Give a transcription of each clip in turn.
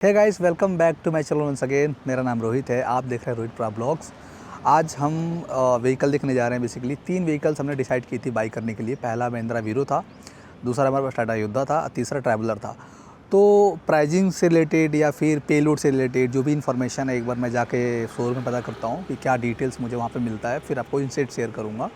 Hey guys, welcome back to my channel once again. मेरा नाम रोहित है, आप देख रहे हैं रोहित प्रा ब्लॉग्स। आज हम व्हीकल देखने जा रहे हैं। बेसिकली 3 व्हीकल्स हमने डिसाइड की थी बाई करने के लिए। पहला महिंद्रा वीरो था, दूसरा हमारे पास टाटा योद्धा था, तीसरा ट्रैवलर था। तो प्राइजिंग से रिलेटेड या फिर पेलोड से रिलेटेड जो भी इन्फॉर्मेशन है, एक बार मैं जाके शोरूम में पता करता हूँ कि क्या डिटेल्स मुझे वहाँ पर मिलता है, फिर आपको इनसेट शेयर करूँगा।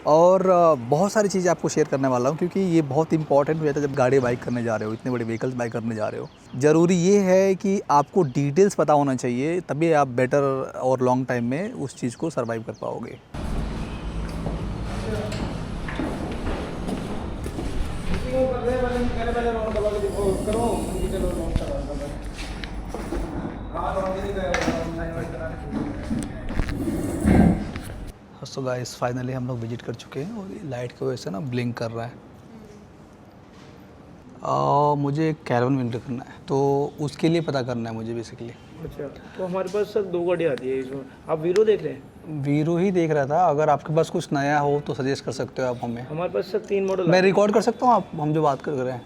और बहुत सारी चीज़ें आपको शेयर करने वाला हूँ, क्योंकि ये बहुत इंपॉर्टेंट हो जाता है जब गाड़ी बाइक करने जा रहे हो, इतने बड़े व्हीकल्स बाइक करने जा रहे हो। ज़रूरी ये है कि आपको डिटेल्स पता होना चाहिए, तभी आप बेटर और लॉन्ग टाइम में उस चीज़ को सर्वाइव कर पाओगे। सो गाइस, फाइनली हम लोग विजिट कर चुके हैं और ये लाइट की वजह से ना ब्लिंक कर रहा है। मुझे एक कैरवन विंटर करना है, तो उसके लिए पता करना है मुझे बेसिकली। अच्छा, तो हमारे पास सर 2 गाड़ी आती है इसमें। आप वीरो देख रहे हैं? वीरो ही देख रहा था। अगर आपके पास कुछ नया हो तो सजेस्ट कर सकते हो आप हमें। हमारे पास सर 3 मॉडल। मैं रिकॉर्ड कर सकता हूँ आप हम जो बात कर रहे हैं?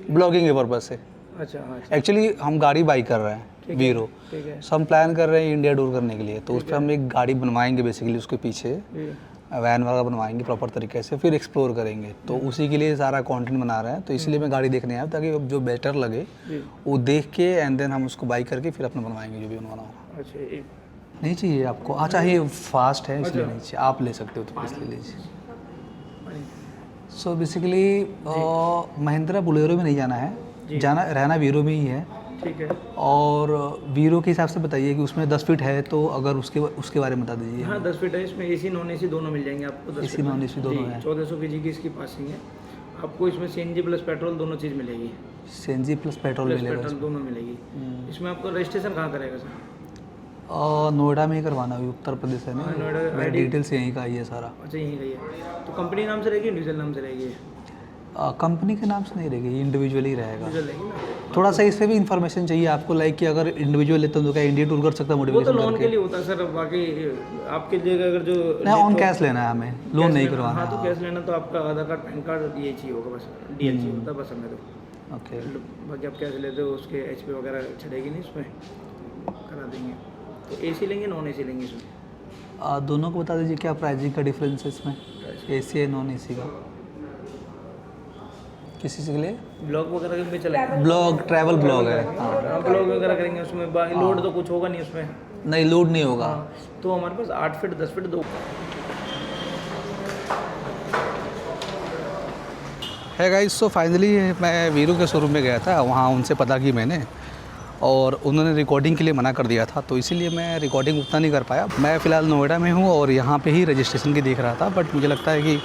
ब्लॉगिंग के पर्पज़ से। अच्छा हाँ। एक्चुअली हम गाड़ी बाई कर रहे हैं वीरो। ठीक है। हम प्लान कर रहे हैं इंडिया टूर करने के लिए, तो उस पर हम एक गाड़ी बनवाएंगे बेसिकली, उसके पीछे वैन वगैरह बनवाएंगे प्रॉपर तरीके से, फिर एक्सप्लोर करेंगे। तो उसी के लिए सारा कंटेंट बना रहे हैं, तो इसलिए मैं गाड़ी देखने आया ताकि जो बेटर लगे वो देख के एंड देन हम उसको बाई करके फिर अपना बनवाएंगे जो भी बनवाना होगा। अच्छा, एक नहीं चाहिए आपको? हाँ चाहिए, फास्ट है इसलिए नहीं चाहिए। आप ले सकते हो तो इसलिए लीजिए। सो बेसिकली महिंद्रा बोलेरो में नहीं जाना है, रहना वीरो में ही है। ठीक है। और वीरो के हिसाब से बताइए कि उसमें 10 फीट है, तो अगर उसके बारे में बता दीजिए। हाँ 10 फीट है, इसमें एसी नॉन एसी दोनों मिल जाएंगे आपको। 10 एसी नॉन एसी दोनों है। 1400 केजी की इसकी पासिंग है। आपको इसमें सीएनजी प्लस पेट्रोल दोनों चीज़ मिलेगी। सीएनजी प्लस पेट्रोल मिलेगा? दोनों मिलेगी। इसमें आपको रजिस्ट्रेशन कहाँ करेगा सर? नोएडा में ही करवाना है, उत्तर प्रदेश है ना। नोएडा। मेरा डिटेल्स यहीं का ही है सारा। अच्छा, यहीं रही है। तो कंपनी नाम से रहेगी, इंडिविजुअल नाम से रहेगी? कंपनी के नाम से नहीं रहेगी, इंडिविजुअली रहेगा। रहेगी ना। थोड़ा सा इससे भी इन्फॉर्मेशन चाहिए आपको, लाइक कि अगर इंडिविजुअल लेते हो तो क्या इंडिया टूर कर सकता है वो तो मॉडिफिकेशन लोन करके? के लिए होता है सर। बाकी आपके लिए अगर जो नहीं, ऑन कैश लेना है हमें, लोन नहीं करवाना। हाँ, तो कैश लेना तो आपका आधार कार्ड, पैन कार्ड ये चाहिए होगा, बस डीएल चाहिए होता है बस हमें तो। ओके। बाकी आप कैश लेते हो उसके एचपी वगैरह चढ़ेगी नहीं, उसमें करा देंगे। तो एसी लेंगे नॉन एसी लेंगे इसमें? दोनों को बता दीजिए क्या प्राइसिंग का डिफरेंस है इसमें, एसी है नॉन एसी का? किसी के लिए ब्लॉग वगैरह में चलेगा? ब्लॉग, ट्रैवल ब्लॉग है। हाँ, ब्लॉग वगैरह करेंगे उसमें। बाकी लोड तो कुछ होगा नहीं उसमें? नहीं, लोड नहीं होगा। तो हमारे पास 8 फीट 10 फीट 2 है गाइस। सो फाइनली मैं वीरू के शोरूम में गया था, वहाँ उनसे पता की मैंने, और उन्होंने रिकॉर्डिंग के लिए मना कर दिया था, तो इसीलिए मैं रिकॉर्डिंग उतना नहीं कर पाया। मैं फ़िलहाल नोएडा में हूँ और यहाँ पे ही रजिस्ट्रेशन की देख रहा था, बट मुझे लगता है कि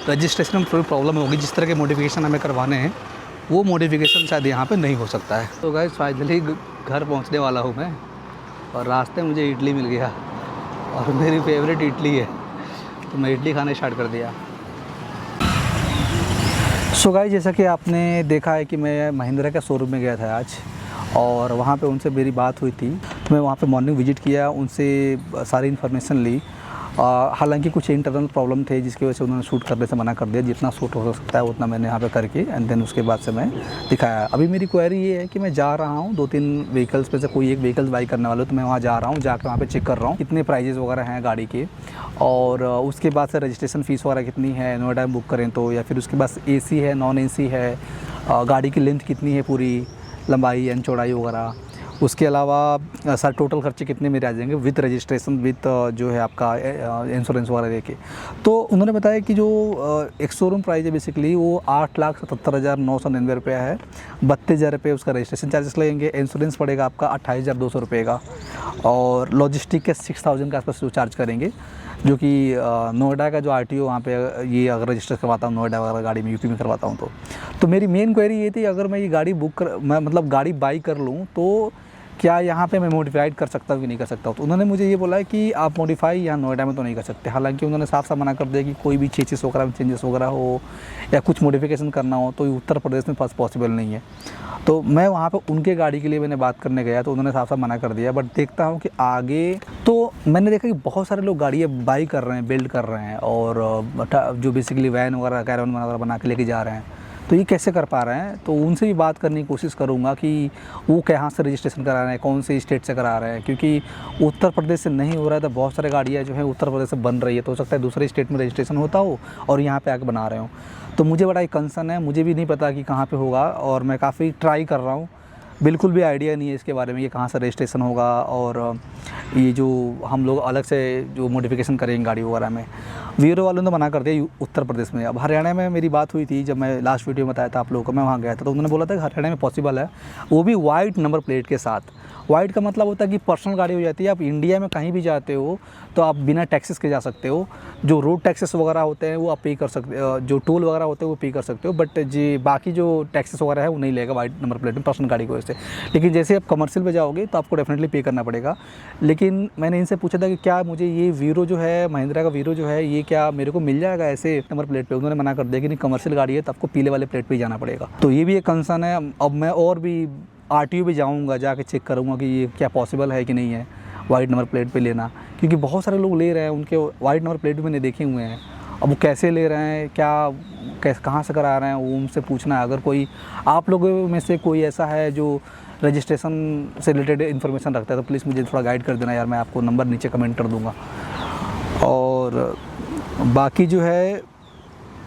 रजिस्ट्रेशन में थोड़ी प्रॉब्लम होगी। जिस तरह के मॉडिफिकेशन हमें करवाने हैं वो मॉडिफिकेशन शायद यहाँ पे नहीं हो सकता है। तो गाइस फाइनली घर पहुँचने वाला हूँ मैं, और रास्ते में मुझे इडली मिल गया, और मेरी फेवरेट इडली है, तो मैं इडली खाने स्टार्ट कर दिया। सो गाइस, जैसा कि आपने देखा है कि मैं महिंद्रा के शोरूम में गया था आज, और वहाँ पे उनसे मेरी बात हुई थी, तो मैं वहाँ पे मॉर्निंग विजिट किया, उनसे सारी इन्फॉर्मेशन ली। हालांकि कुछ इंटरनल प्रॉब्लम थे जिसकी वजह से उन्होंने शूट करने से मना कर दिया। जितना शूट हो सकता है उतना मैंने यहाँ पे करके एंड देन उसके बाद से मैं दिखाया। अभी मेरी क्वेरी ये है कि मैं जा रहा हूँ 2-3 व्हीकल्स में से कोई एक व्हीकल्स बाई करने वाला हूँ, तो मैं वहाँ जा रहा हूँ, जाकर वहाँ पे चेक कर रहा हूँ कितने प्राइजेज़ वगैरह हैं गाड़ी के, और उसके बाद से रजिस्ट्रेशन फ़ीस वगैरह कितनी है नोएडा में बुक करें तो, या फिर उसके बाद AC है नॉन AC है, गाड़ी की लेंथ कितनी है, पूरी लंबाई एंड चौड़ाई वगैरह। उसके अलावा सर टोटल खर्चे कितने मेरे आ जाएंगे विद रजिस्ट्रेशन, विद जो है आपका इंश्योरेंस वगैरह लेके। तो उन्होंने बताया कि जो एक शोरूम प्राइस है बेसिकली वो 8,77,999 रुपया है। 32,000 रुपये उसका रजिस्ट्रेशन चार्जेस लगेंगे, इंश्योरेंस पड़ेगा आपका 28,200 रुपये का, और लॉजिस्टिक के 6,000 के आसपास जो चार्ज करेंगे, जो कि नोएडा का जो RTO वहाँ पे ये अगर रजिस्टर करवाता हूँ नोएडा वगैरह गाड़ी में, यूपी में करवाता हूँ तो मेरी मेन क्वेरी ये थी, अगर मैं ये गाड़ी मैं मतलब गाड़ी बाई कर लूँ तो क्या यहाँ पे मैं मॉडिफाइड कर सकता हूँ कि नहीं कर सकता हूँ? तो उन्होंने मुझे ये बोला है कि आप मॉडिफाई यहाँ नोएडा में तो नहीं कर सकते। हालांकि उन्होंने साफ साफ मना कर दिया कि कोई भी चेंजेस वगैरह हो या कुछ मॉडिफिकेशन करना हो तो उत्तर प्रदेश में पॉसिबल नहीं है। तो मैं वहाँ पे उनके गाड़ी के लिए मैंने बात करने गया तो उन्होंने साफ साफ मना कर दिया। बट देखता हूँ कि आगे तो मैंने देखा कि बहुत सारे लोग गाड़ियाँ बाई कर रहे हैं, बिल्ड कर रहे हैं, और जो बेसिकली वैन वगैरह कैरवन वगैरह बना के लेके जा रहे हैं। तो ये कैसे कर पा रहे हैं, तो उनसे भी बात करने की कोशिश करूँगा कि वो कहाँ से रजिस्ट्रेशन करा रहे हैं, कौन से स्टेट से करा रहे हैं, क्योंकि उत्तर प्रदेश से नहीं हो रहा है तो बहुत सारे गाड़ियाँ जो है उत्तर प्रदेश से बन रही है, तो हो सकता है दूसरे स्टेट में रजिस्ट्रेशन होता हो और यहाँ पे आके बना रहे हो। तो मुझे बड़ा एक कंसर्न है, मुझे भी नहीं पता कि कहाँ पे होगा और मैं काफ़ी ट्राई कर रहा हूँ, बिल्कुल भी आइडिया नहीं है इसके बारे में, ये कहाँ से रजिस्ट्रेशन होगा और ये जो हम लोग अलग से जो मॉडिफिकेशन करेंगे गाड़ी वगैरह में। वीरो वालों ने मना कर दिया उत्तर प्रदेश में। अब हरियाणा में मेरी बात हुई थी, जब मैं लास्ट वीडियो में बताया था आप लोगों को, मैं वहाँ गया था तो उन्होंने बोला था कि हरियाणा में पॉसिबल है, वो भी वाइट नंबर प्लेट के साथ। वाइट का मतलब होता है कि पर्सनल गाड़ी हो जाती है, आप इंडिया में कहीं भी जाते हो तो आप बिना टैक्सेस के जा सकते हो। जो रोड टैक्सेस वगैरह होते हैं वो आप पे कर सकते हो, जो टोल वगैरह होते हैं वो पे कर सकते हो, बट जी बाकी जो टैक्सेस वगैरह है वो नहीं लेगा वाइट नंबर प्लेट में पर्सनल गाड़ी की वजह से। लेकिन जैसे आप कमर्शियल पे जाओगे तो आपको डेफिनेटली पे करना पड़ेगा। लेकिन मैंने इनसे पूछा था कि क्या मुझे ये वीरो जो है, महिंद्रा का वीरो जो है, ये क्या मेरे को मिल जाएगा ऐसे नंबर प्लेट पे? उन्होंने मना कर दिया कि नहीं, कमर्शियल गाड़ी है तो आपको पीले वाले प्लेट पे ही जाना पड़ेगा। तो ये भी एक कंसर्न है। अब मैं और भी आरटीओ भी जाऊंगा, जाके चेक करूंगा कि ये क्या पॉसिबल है कि नहीं है वाइट नंबर प्लेट पे लेना, क्योंकि बहुत सारे लोग ले रहे हैं, उनके वाइट नंबर प्लेट भी मैंने देखे हुए हैं। अब वो कैसे ले रहे हैं, क्या कैसे कहाँ से करा रहे हैं, वो उनसे पूछना है। अगर कोई आप लोगों में से कोई ऐसा है जो रजिस्ट्रेशन से रिलेटेड इन्फॉर्मेशन रखता है तो प्लीज़ मुझे थोड़ा गाइड कर देना यार, मैं आपको नंबर नीचे कमेंट कर दूँगा। और बाकी जो है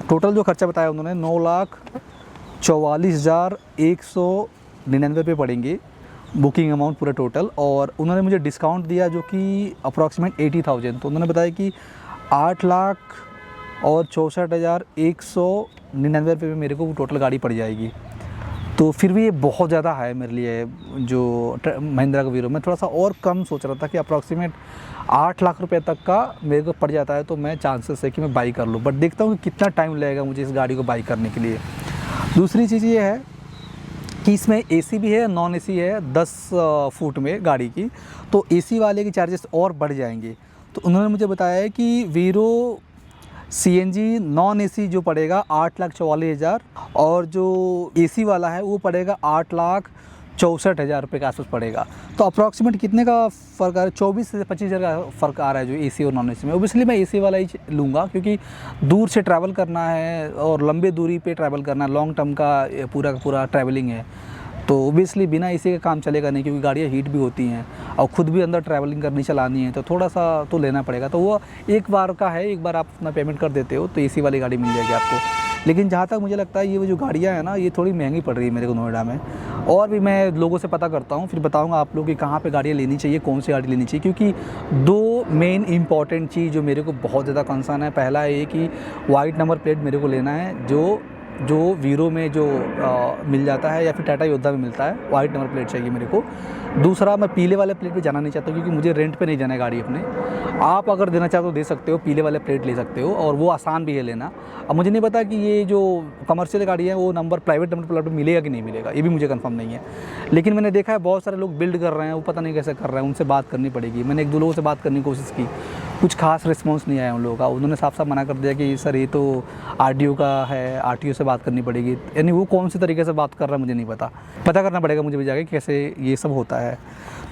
टोटल जो खर्चा बताया उन्होंने 9,44,199 रुपये पड़ेंगे बुकिंग अमाउंट पूरा टोटल। और उन्होंने मुझे डिस्काउंट दिया जो कि अप्रॉक्सीमेट 80,000। तो उन्होंने बताया कि 8,64,199 रुपये में मेरे को टोटल गाड़ी पड़ जाएगी। तो फिर भी ये बहुत ज़्यादा है मेरे लिए, जो महिंद्रा का वीरो। मैं थोड़ा सा और कम सोच रहा था कि अप्रॉक्सीमेट 8 लाख रुपए तक का मेरे को पड़ जाता है तो मैं चांसेस है कि मैं बाई कर लूँ, बट देखता हूँ कि कितना टाइम लगेगा मुझे इस गाड़ी को बाई करने के लिए। दूसरी चीज़ ये है कि इसमें एसी भी है, नॉन एसी है 10 फुट में गाड़ी की, तो एसी वाले के चार्जेस और बढ़ जाएंगे। तो उन्होंने मुझे बताया है कि वीरो सीएनजी नॉन एसी जो पड़ेगा 8,44,000 और जो एसी वाला है वो पड़ेगा 8,64,000 रुपये के आसपास पड़ेगा। तो अप्रॉक्सीमेट कितने का फ़र्क आ रहा है? 24 से 25,000 का फ़र्क आ रहा है जो एसी और नॉन एसी में। ओबियसली मैं एसी वाला ही लूँगा, क्योंकि दूर से ट्रैवल करना है और लंबे दूरी पे ट्रैवल करना है, लॉन्ग टर्म का पूरा ट्रैवलिंग है। तो ओबियसली बिना एसी का काम चलेगा नहीं, क्योंकि गाड़ियाँ हीट भी होती हैं और ख़ुद भी अंदर ट्रैवलिंग करनी चलानी है, तो थोड़ा सा तो लेना पड़ेगा। तो वो एक बार का है, एक बार आप अपना पेमेंट कर देते हो तो एसी वाली गाड़ी मिल जाएगी आपको। लेकिन जहाँ तक मुझे लगता है ये वो जो गाड़ियाँ हैं ना, ये थोड़ी महंगी पड़ रही है मेरे को नोएडा में। और भी मैं लोगों से पता करता हूँ, फिर बताऊँगा आप लोग कि कहाँ पे गाड़ियाँ लेनी चाहिए, कौन सी गाड़ी लेनी चाहिए। क्योंकि 2 मेन इंपॉर्टेंट चीज़ जो मेरे को बहुत ज़्यादा कंसर्न है, पहला ये कि वाइट नंबर प्लेट मेरे को लेना है, जो वीरो में जो मिल जाता है या फिर टाटा योद्धा में मिलता है, वाइट नंबर प्लेट चाहिए मेरे को। दूसरा, मैं पीले वाले प्लेट पे जाना नहीं चाहता, क्योंकि मुझे रेंट पे नहीं जाना है गाड़ी अपने। आप अगर देना चाहो तो दे सकते हो, पीले वाले प्लेट ले सकते हो और वो आसान भी है लेना। अब मुझे नहीं पता कि ये जो कमर्शियल गाड़ी है वो नंबर प्राइवेट नंबर प्लेट मिलेगा कि नहीं मिलेगा, ये भी मुझे कंफर्म नहीं है। लेकिन मैंने देखा है बहुत सारे लोग बिल्ड कर रहे हैं, वो पता नहीं कैसे कर रहे हैं, उनसे बात करनी पड़ेगी। मैंने 1-2 लोगों से बात करने की कोशिश की, कुछ खास रिस्पॉन्स नहीं आया उन लोगों का। उन्होंने साफ साफ मना कर दिया कि सर ये तो आरटीओ का है, आरटीओ से बात करनी पड़ेगी। यानी वो कौन से तरीके से बात कर रहा है मुझे नहीं पता करना पड़ेगा मुझे भी जाके कैसे ये सब होता है।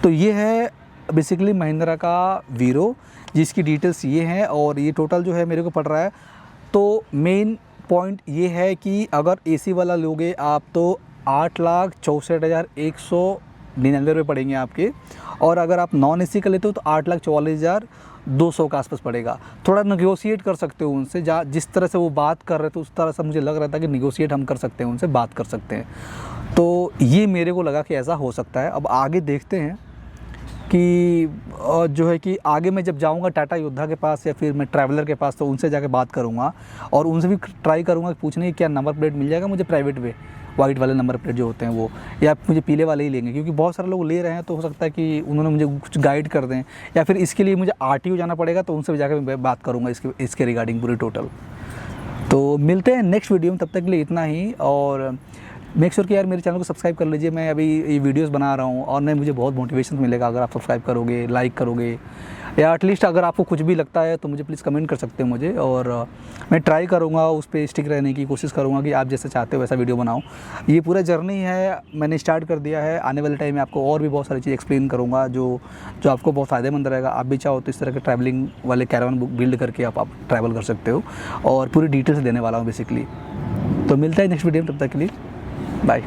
तो ये है बेसिकली महिंद्रा का वीरो, जिसकी डिटेल्स ये हैं और ये टोटल जो है मेरे को पड़ रहा है। तो मेन पॉइंट ये है कि अगर एसी वाला लोगे आप तो 8,64,199 रुपये पड़ेंगे आपके, और अगर आप नॉन एसी का लेते हो तो 8,44,200 के आसपास पड़ेगा। थोड़ा नेगोशिएट कर सकते हो उनसे, जिस तरह से वो बात कर रहे थे उस तरह से मुझे लग रहा था कि नेगोशिएट हम कर सकते हैं, उनसे बात कर सकते हैं। तो ये मेरे को लगा कि ऐसा हो सकता है। अब आगे देखते हैं कि जो है कि आगे मैं जब जाऊंगा टाटा योद्धा के पास या फिर मैं ट्रैवलर के पास, तो उनसे जाके बात करूंगा और उनसे भी ट्राई करूंगा पूछने की क्या नंबर प्लेट मिल जाएगा मुझे प्राइवेट में, वाइट वाले नंबर प्लेट जो होते हैं वो, या मुझे पीले वाले ही लेंगे। क्योंकि बहुत सारे लोग ले रहे हैं, तो हो सकता है कि उन्होंने मुझे कुछ गाइड कर दें, या फिर इसके लिए मुझे आरटीओ जाना पड़ेगा, तो उनसे भी जाकर मैं बात करूँगा इसके रिगार्डिंग पूरी टोटल। तो मिलते हैं नेक्स्ट वीडियो में, तब तक के लिए इतना ही। और मेक श्योर कि यार मेरे चैनल को सब्सक्राइब कर लीजिए। मैं अभी ये वीडियोस बना रहा हूँ और मुझे बहुत मोटिवेशन मिलेगा अगर आप सब्सक्राइब करोगे, लाइक करोगे, या एटलीस्ट अगर आपको कुछ भी लगता है तो मुझे प्लीज़ कमेंट कर सकते हैं मुझे, और मैं ट्राई करूँगा उस पर स्टिक रहने की कोशिश करूँगा कि आप जैसे चाहते हो वैसा वीडियो बनाऊँ। ये पूरा जर्नी है, मैंने स्टार्ट कर दिया है। आने वाले टाइम में आपको और भी बहुत सारी चीज़ एक्सप्लेन करूँगा जो आपको बहुत फ़ायदेमंद रहेगा। आप भी चाहो तो इस तरह के ट्रैवलिंग वाले कैरावन बिल्ड करके आप ट्रैवल कर सकते हो, और पूरी डिटेल्स देने वाला हूँ बेसिकली। तो मिलता है नेक्स्ट वीडियो में, तब तक के लिए बाय।